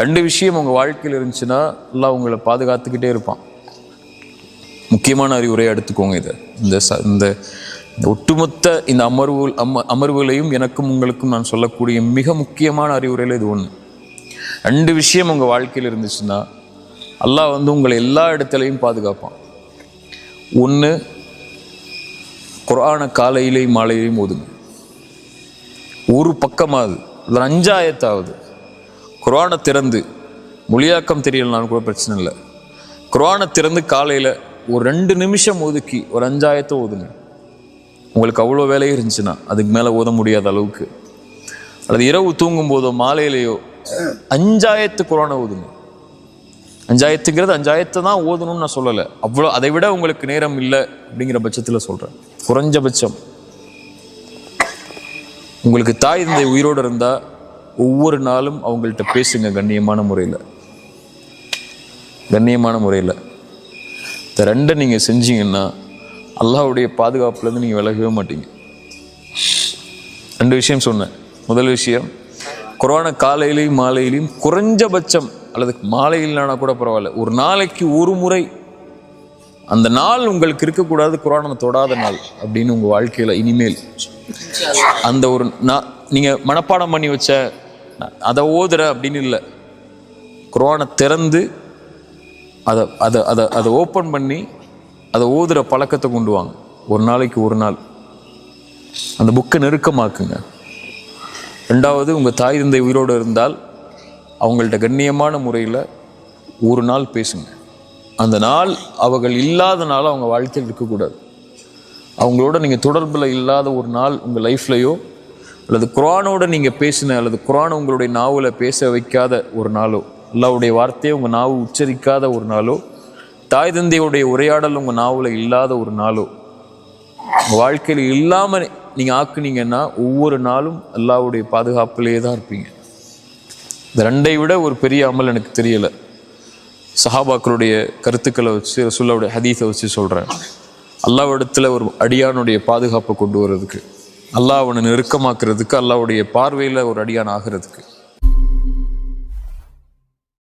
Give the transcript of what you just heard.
2 விஷயம் உங்கள் வாழ்க்கையில் இருந்துச்சுன்னா அல்லாஹ் உங்களை பாதுகாத்துக்கிட்டே இருப்பான். முக்கியமான அறிவுரையை எடுத்துக்கோங்க. இதை இந்த ஒட்டுமொத்த இந்த அமர்வுகளையும் எனக்கும் உங்களுக்கும் நான் சொல்லக்கூடிய மிக முக்கியமான அறிவுரையில் இது ஒன்று. 2 விஷயம் உங்கள் வாழ்க்கையில் இருந்துச்சுன்னா அல்லாஹ் உங்களை எல்லா இடத்துலையும் பாதுகாப்பான். ஒன்று, குர்ஆனை காலையிலையும் மாலையிலையும் ஓதுங்க. ஒரு பக்கமாவது, அதில் 5 ஆயத்தாவது குர்ஆனை திறந்து, மொழியாக்கம் தெரியலனாலும் கூட பிரச்சனை இல்லை, குர்ஆனை திறந்து காலையில் ஒரு 2 நிமிஷம் ஒதுக்கி ஒரு 5 ஆயத்தை ஓதுங்க. உங்களுக்கு அவ்வளோ வேலையே இருந்துச்சுன்னா அதுக்கு மேலே ஓத முடியாத அளவுக்கு, அல்லது இரவு தூங்கும் போதோ மாலையிலையோ 5 ஆயத்து குர்ஆனை ஓதுங்க. 5 ஆயத்துங்கிறது 5 ஆயத்தை தான் ஓதணும்னு நான் சொல்லலை, அவ்வளோ அதை விட உங்களுக்கு நேரம் இல்லை அப்படிங்கிற பட்சத்தில் சொல்கிறேன். குறைஞ்சபட்சம் உங்களுக்கு தாய் தந்தை உயிரோடு இருந்தால் ஒவ்வொரு நாளும் அவங்கள்ட்ட பேசுங்க கண்ணியமான முறையில். இந்த 2 நீங்கள் செஞ்சீங்கன்னா அல்லாஹ்வுடைய பாதுகாப்புலேருந்து நீங்கள் விலகவே மாட்டீங்க. 2 விஷயம் சொன்னேன். முதல் விஷயம், குர்ஆனை காலையிலையும் மாலையிலையும் குறைஞ்சபட்சம், அல்லது மாலையிலானா கூட பரவாயில்ல, ஒரு நாளைக்கு ஒரு முறை, அந்த நாள் உங்களுக்கு இருக்கக்கூடாது குர்ஆனை தொடாத நாள் அப்படின்னு உங்கள் வாழ்க்கையில் இனிமேல் அந்த ஒரு நீங்கள் மனப்பாடம் பண்ணி வச்ச அதை ஓதுற அப்படின்னு இல்லை, குர்ஆனை திறந்து அதை ஓப்பன் பண்ணி அதை ஓதுற பழக்கத்தை கொண்டு வாங்க. ஒரு நாளைக்கு ஒரு நாள் அந்த புக்கை நெருக்கமாக்குங்க. 2வது, உங்கள் தாய் தந்தை உயிரோடு இருந்தால் அவங்கள்ட்ட கண்ணியமான முறையில் ஒரு நாள் பேசுங்க. அந்த நாள் அவர்கள் இல்லாத நாள் அவங்க வாழ்க்கையில் இருக்கக்கூடாது. அவங்களோட நீங்கள் தொடர்பில் இல்லாத ஒரு நாள் உங்கள் லைஃப்லையோ, அல்லது குர்ஆனோட நீங்கள் பேசின, அல்லது குர்ஆனை உங்களுடைய நாவில் பேச வைக்காத ஒரு நாளோ, அல்லாஹ்வுடைய வார்த்தையை உங்கள் நாவு உச்சரிக்காத ஒரு நாளோ, தாய் தந்தையுடைய உரையாடல் உங்கள் நாவில் இல்லாத ஒரு நாளோ உங்கள் வாழ்க்கையில் இல்லாமல் நீங்கள் ஆக்குனீங்கன்னா ஒவ்வொரு நாளும் அல்லாஹ்வுடைய பாதுகாப்பிலேயே தான் இருப்பீங்க. இந்த 2ஐ விட ஒரு பெரிய அமல் எனக்கு தெரியலை. சஹாபாக்களுடைய கருத்துக்களை வச்சு, ரசூலுல்லாஹ்வுடைய ஹதீஸை வச்சு சொல்கிறேன். அல்லாஹ்விடத்தில் ஒரு அடியானுடைய பாதுகாப்பை கொண்டு வர்றதுக்கு, அல்லாஹ் அவனை நெருக்கமாக்குறதுக்கு, அல்லாஹ்வுடைய பார்வையில் ஒரு அடியான் ஆகிறதுக்கு